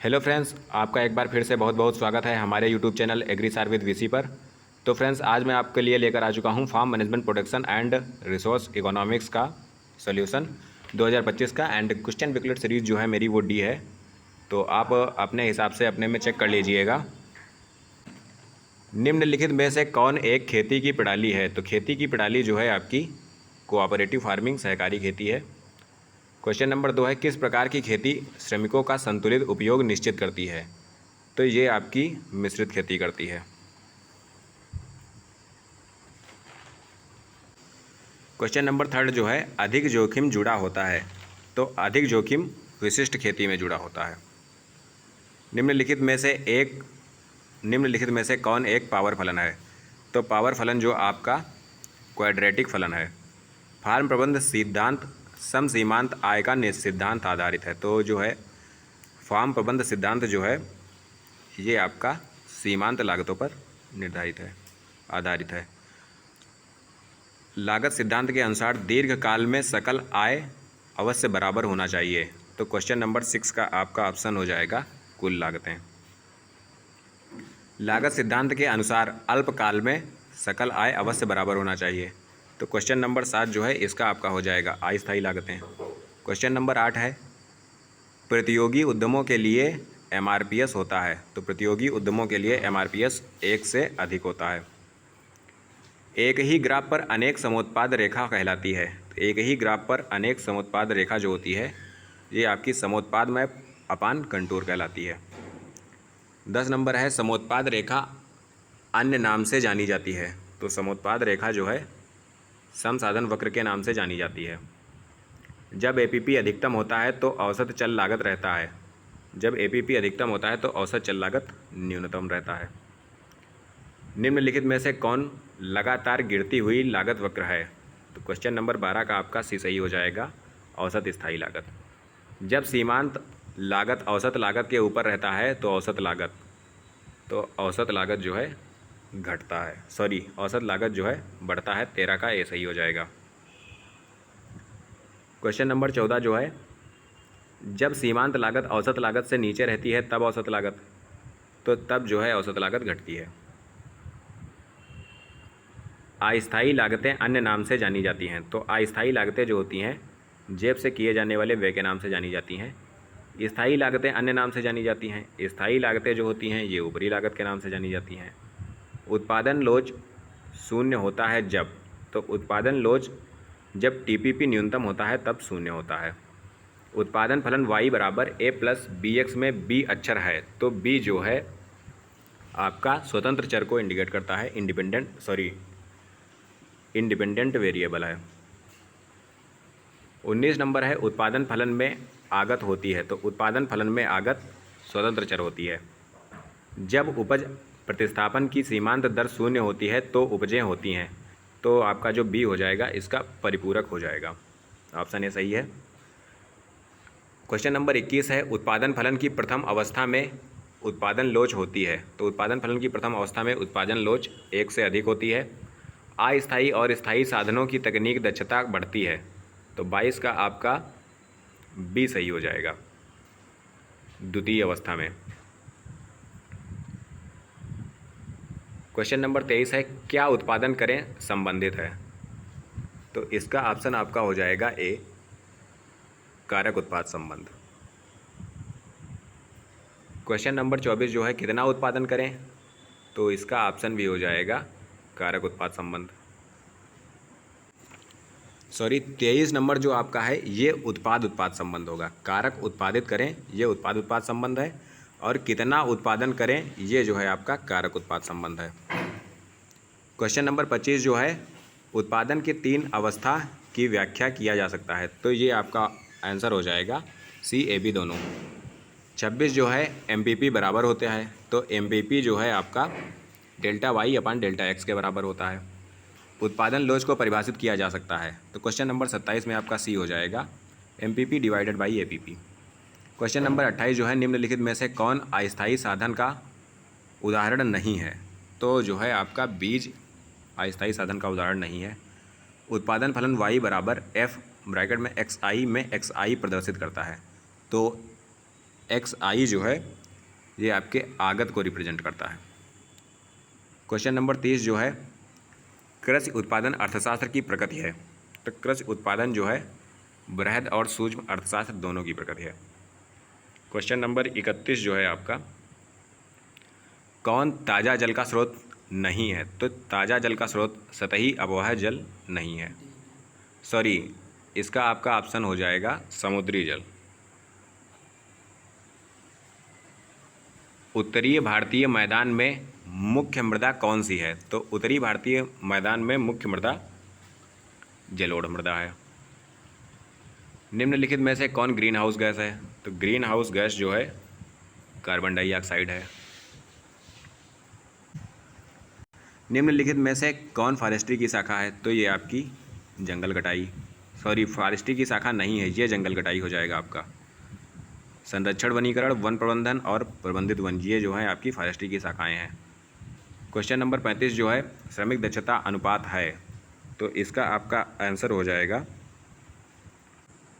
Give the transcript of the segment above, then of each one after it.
Hello friends, आपका एक बार फिर से बहुत बहुत स्वागत है हमारे यूट्यूब चैनल एग्रीसार विद वीसी पर। तो फ्रेंड्स, आज मैं आपके लिए लेकर आ चुका हूं farm management protection and resource economics का सॉल्यूशन 2025 का। एंड क्वेश्चन बुकलेट सीरीज़ जो है मेरी वो डी है, तो आप अपने हिसाब से अपने में चेक कर लीजिएगा। निम्नलिखित में से कौन एक खेती की प्रणाली है? तो खेती की प्रणाली जो है आपकी कोऑपरेटिव फार्मिंग, सहकारी खेती है। क्वेश्चन नंबर 2 है, किस प्रकार की खेती श्रमिकों का संतुलित उपयोग निश्चित करती है? तो ये आपकी मिश्रित खेती करती है। क्वेश्चन नंबर 3 जो है, अधिक जोखिम जुड़ा होता है। तो अधिक जोखिम विशिष्ट खेती में जुड़ा होता है। निम्नलिखित में से कौन एक पावर फलन है? तो पावर फलन जो आपका क्वाड्रेटिक फलन है। फार्म प्रबंध सिद्धांत सम सीमांत आय का सिद्धांत आधारित है। तो जो है फार्म प्रबंध सिद्धांत जो है ये आपका सीमांत लागतों पर आधारित है। लागत सिद्धांत के अनुसार दीर्घकाल में सकल आय अवश्य बराबर होना चाहिए। तो क्वेश्चन नंबर 6 का आपका ऑप्शन हो जाएगा कुल लागतें। लागत सिद्धांत के अनुसार अल्पकाल में सकल आय अवश्य बराबर होना चाहिए। तो क्वेश्चन नंबर 7 जो है इसका आपका हो जाएगा अस्थायी लागतें। क्वेश्चन नंबर 8 है, प्रतियोगी उद्यमों के लिए एमआरपीएस होता है। तो प्रतियोगी उद्यमों के लिए एमआरपीएस 1 से अधिक होता है। एक ही ग्राफ पर अनेक समोत्पाद रेखा कहलाती है। तो एक ही ग्राफ पर अनेक समोत्पाद रेखा जो होती है ये आपकी समोत्पाद मैप अपान कंटूर कहलाती है। 10 नंबर है, समोत्पाद रेखा अन्य नाम से जानी जाती है। तो समोत्पाद रेखा जो है समसाधन वक्र के नाम से जानी जाती है। जब एपीपी अधिकतम होता है तो औसत चल लागत रहता है। जब एपीपी अधिकतम होता है तो औसत चल लागत न्यूनतम रहता है। निम्नलिखित में से कौन लगातार गिरती हुई लागत वक्र है? तो क्वेश्चन नंबर 12 का आपका सी सही हो जाएगा, औसत स्थायी लागत। जब सीमांत लागत औसत लागत के ऊपर रहता है तो औसत लागत जो है घटता है, औसत लागत जो है बढ़ता है। 13 का ए सही हो जाएगा। क्वेश्चन नंबर 14 जो है, जब सीमांत लागत औसत लागत से नीचे रहती है तब औसत लागत, तो तब जो है औसत लागत घटती है। अस्थायी लागतें अन्य नाम से जानी जाती हैं। तो अस्थायी लागतें जो होती हैं जेब से किए जाने वाले व्यय के नाम से जानी जाती हैं। स्थायी लागतें अन्य नाम से जानी जाती हैं। स्थायी लागतें जो होती हैं ये ऊपरी लागत के नाम से जानी जाती हैं। उत्पादन लोच शून्य होता है जब, तो उत्पादन लोच जब टीपीपी न्यूनतम होता है तब शून्य होता है। उत्पादन फलन y बराबर a प्लस बी एक्स में b अक्षर है। तो b जो है आपका स्वतंत्र चर को इंडिकेट करता है, इंडिपेंडेंट वेरिएबल है। 19 नंबर है, उत्पादन फलन में आगत होती है। तो उत्पादन फलन में आगत स्वतंत्र चर होती है। जब उपज प्रतिस्थापन की सीमांत दर शून्य होती है तो उपजें होती हैं। तो आपका जो बी हो जाएगा इसका परिपूरक हो जाएगा, ऑप्शन ए सही है। क्वेश्चन नंबर 21 है, उत्पादन फलन की प्रथम अवस्था में उत्पादन लोच होती है। तो उत्पादन फलन की प्रथम अवस्था में उत्पादन लोच 1 से अधिक होती है। अस्थायी और स्थायी साधनों की तकनीक दक्षता बढ़ती है। तो 22 का आपका बी सही हो जाएगा द्वितीय अवस्था में। क्वेश्चन नंबर 23 है, क्या उत्पादन करें संबंधित है? तो इसका ऑप्शन आपका हो जाएगा ए, कारक उत्पाद संबंध। क्वेश्चन नंबर 24 जो है, कितना उत्पादन करें? तो इसका ऑप्शन भी हो जाएगा कारक उत्पाद संबंध। 23 नंबर जो आपका है ये उत्पाद संबंध होगा। कारक उत्पादित करें ये उत्पाद संबंध है, और कितना उत्पादन करें ये जो है आपका कारक उत्पाद संबंध है। क्वेश्चन नंबर 25 जो है, उत्पादन के 3 अवस्था की व्याख्या किया जा सकता है। तो ये आपका आंसर हो जाएगा सी ए बी दोनों। 26 जो है, एमपीपी बराबर होते हैं। तो एमपीपी जो है आपका delta Y upon delta X के बराबर होता है। उत्पादन लोच को परिभाषित किया जा सकता है। तो क्वेश्चन नंबर 27 में आपका सी हो जाएगा, MPP divided by APP. Question number 28 जो है, निम्नलिखित में से कौन अस्थायी साधन का उदाहरण नहीं है? तो जो है आपका बीज अस्थायी साधन का उदाहरण नहीं है। उत्पादन फलन y बराबर f ब्रैकेट में xi प्रदर्शित करता है। तो एक्स आई जो है ये आपके आगत को रिप्रेजेंट करता है। क्वेश्चन नंबर 30 जो है कृषि उत्पादन अर्थशास्त्र की प्रकृति है। तो कृषि उत्पादन जो है बृहद और सूक्ष्म अर्थशास्त्र दोनों की प्रकृति है। क्वेश्चन नंबर 31 जो है आपका कौन ताज़ा जल का स्रोत नहीं है। तो ताज़ा जल का स्रोत सतही अववाह जल नहीं है, सॉरी इसका आपका ऑप्शन हो जाएगा समुद्री जल। उत्तरीय भारतीय मैदान में मुख्य मृदा कौन सी है। तो उत्तरी भारतीय मैदान में मुख्य मृदा जलोढ़ मृदा है। निम्नलिखित में से कौन ग्रीन हाउस गैस है। तो ग्रीन हाउस गैस जो है कार्बन डाइऑक्साइड है। निम्नलिखित में से कौन फॉरेस्ट्री की शाखा है। तो ये आपकी जंगल कटाई, सॉरी फॉरेस्ट्री की शाखा नहीं है, ये जंगल कटाई हो जाएगा आपका। संरक्षण, वनीकरण, वन प्रबंधन और प्रबंधित वन, ये जो है आपकी फॉरेस्ट्री की शाखाएं हैं। क्वेश्चन नंबर 35 जो है श्रमिक दक्षता अनुपात है। तो इसका आपका आंसर हो जाएगा,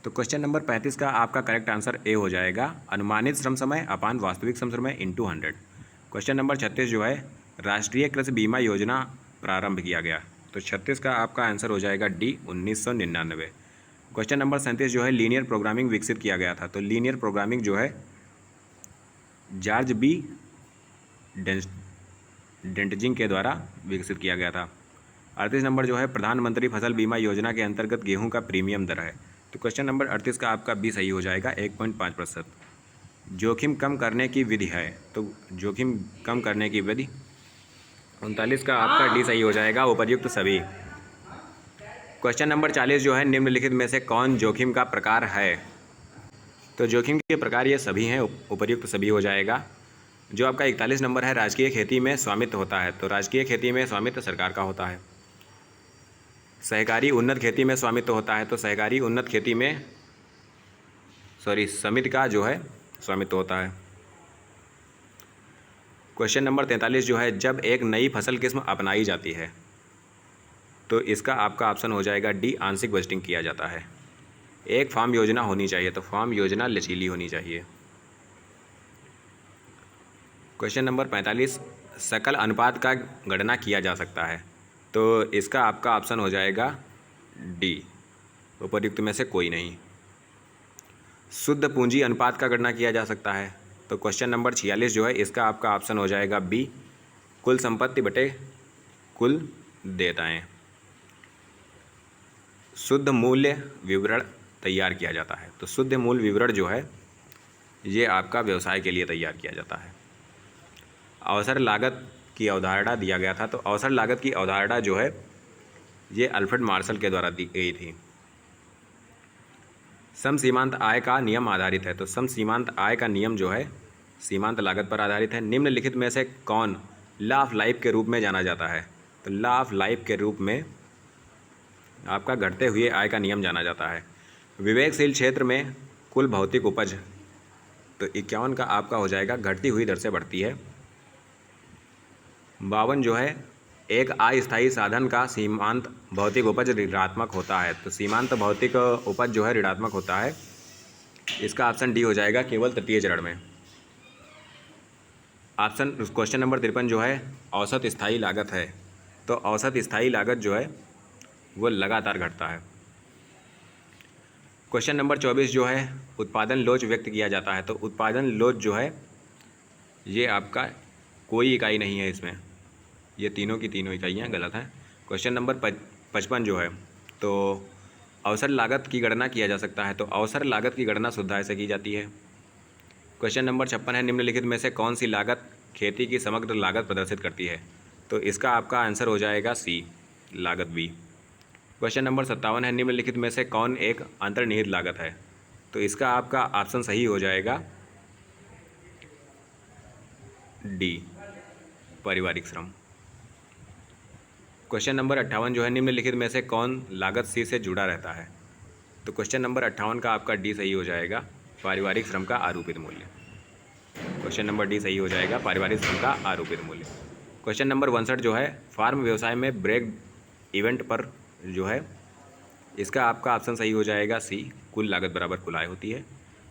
तो क्वेश्चन नंबर 35 का आपका करेक्ट आंसर ए हो जाएगा, अनुमानित श्रम समय अपान वास्तविक श्रम समय इंटू 100। क्वेश्चन नंबर 36 जो है राष्ट्रीय कृषि बीमा योजना प्रारंभ किया गया। तो 36 का आपका आंसर हो जाएगा डी 1999। क्वेश्चन नंबर 37 जो है लीनियर प्रोग्रामिंग विकसित किया गया था। तो लीनियर प्रोग्रामिंग जो है जॉर्ज बी डेंटजिंग के द्वारा विकसित किया गया था। 38 नंबर जो है प्रधानमंत्री फसल बीमा योजना के अंतर्गत गेहूं का प्रीमियम दर है। तो क्वेश्चन नंबर 38 का आपका बी सही हो जाएगा, 1.5%। जोखिम कम करने की विधि है। तो जोखिम कम करने की विधि 39 का आपका डी सही हो जाएगा, उपर्युक्त सभी। क्वेश्चन नंबर 40 जो है निम्नलिखित में से कौन जोखिम का प्रकार है। तो जोखिम के प्रकार ये सभी हैं, उपर्युक्त सभी हो जाएगा। जो आपका 41 नंबर है राजकीय खेती में स्वामित्व होता है। तो राजकीय खेती में स्वामित्व सरकार का होता है। सहकारी उन्नत खेती में स्वामित्व होता है। तो सहकारी उन्नत खेती में समिति का जो है स्वामित्व होता है। क्वेश्चन नंबर 43 जो है जब एक नई फसल किस्म अपनाई जाती है। तो इसका आपका ऑप्शन हो जाएगा डी आंशिक बजटिंग किया जाता है। एक फार्म योजना होनी चाहिए। तो फार्म योजना लचीली होनी चाहिए। क्वेश्चन नंबर 45 सकल अनुपात का गणना किया जा सकता है। तो इसका आपका ऑप्शन हो जाएगा डी, उपर्युक्त में से कोई नहीं। शुद्ध पूंजी अनुपात का गणना किया जा सकता है। तो क्वेश्चन नंबर 46 जो है इसका आपका ऑप्शन हो जाएगा बी, कुल संपत्ति बटे कुल देयताएं। शुद्ध मूल्य विवरण तैयार किया जाता है। तो शुद्ध मूल्य विवरण जो है ये आपका व्यवसाय के लिए तैयार किया जाता है। अवसर लागत की अवधारणा दिया गया था। तो अवसर लागत की अवधारणा जो है ये अल्फ्रेड मार्शल के द्वारा दी गई थी। सम सीमांत आय का नियम आधारित है। तो सम सीमांत आय का नियम जो है सीमांत लागत पर आधारित है। निम्नलिखित में से कौन लॉ ऑफ लाइफ के रूप में जाना जाता है। तो लॉ ऑफ लाइफ के रूप में आपका घटते हुए आय का नियम जाना जाता है। विवेकशील क्षेत्र में कुल भौतिक उपज। तो 51 का आपका हो जाएगा घटती हुई दर से बढ़ती है। 52 जो है एक अस्थायी साधन का सीमांत भौतिक उपज ऋणात्मक होता है। तो सीमांत भौतिक उपज जो है ऋणात्मक होता है। इसका ऑप्शन डी हो जाएगा केवल तृतीय चरण में। ऑप्शन क्वेश्चन नंबर 53 जो है औसत स्थायी लागत है। तो औसत स्थायी लागत जो है वो लगातार घटता है। क्वेश्चन नंबर 24 जो है उत्पादन लोच व्यक्त किया जाता है। तो उत्पादन लोच जो है ये आपका कोई इकाई नहीं है, इसमें ये तीनों की तीनों इकाइयाँ गलत हैं। क्वेश्चन नंबर 55 जो है तो अवसर लागत की गणना किया जा सकता है। तो अवसर लागत की गणना सुविधा से की जाती है। क्वेश्चन नंबर 56 है निम्नलिखित में से कौन सी लागत खेती की समग्र लागत प्रदर्शित करती है। तो इसका आपका आंसर हो जाएगा सी, लागत बी। क्वेश्चन नंबर 57 है निम्नलिखित में से कौन एक अंतर्निहित लागत है। तो इसका आपका ऑप्शन सही हो जाएगा डी, पारिवारिक श्रम। क्वेश्चन नंबर 58 जो है निम्नलिखित में से कौन लागत सी से जुड़ा रहता है। तो क्वेश्चन नंबर 58 का आपका डी सही हो जाएगा, पारिवारिक श्रम का आरोपित मूल्य। क्वेश्चन नंबर डी सही हो जाएगा, पारिवारिक श्रम का आरोपित मूल्य। क्वेश्चन नंबर 62 जो है फार्म व्यवसाय में ब्रेक इवेंट पर जो है इसका आपका ऑप्शन सही हो जाएगा सी, कुल लागत बराबर कुल आय होती है।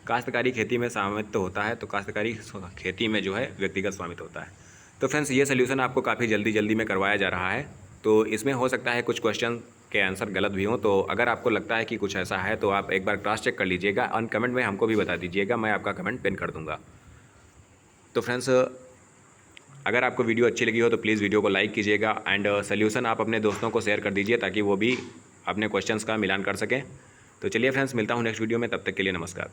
काश्तकारी खेती में स्वामित्व होता है, तो काश्तकारी खेती में जो है व्यक्तिगत स्वामित्व होता है। तो फ्रेंड्स ये सोल्यूशन आपको काफ़ी जल्दी में करवाया जा रहा है, तो इसमें हो सकता है कुछ क्वेश्चन के आंसर गलत भी हों। तो अगर आपको लगता है कि कुछ ऐसा है तो आप एक बार क्रॉस चेक कर लीजिएगा और कमेंट में हमको भी बता दीजिएगा, मैं आपका कमेंट पिन कर दूँगा। तो फ्रेंड्स अगर आपको वीडियो अच्छी लगी हो तो प्लीज़ वीडियो को लाइक कीजिएगा एंड सोल्यूशन आप अपने दोस्तों को शेयर कर दीजिए ताकि वो भी अपने क्वेश्चंस का मिलान कर सकें। तो चलिए फ्रेंड्स, मिलता हूँ नेक्स्ट वीडियो में, तब तक के लिए नमस्कार।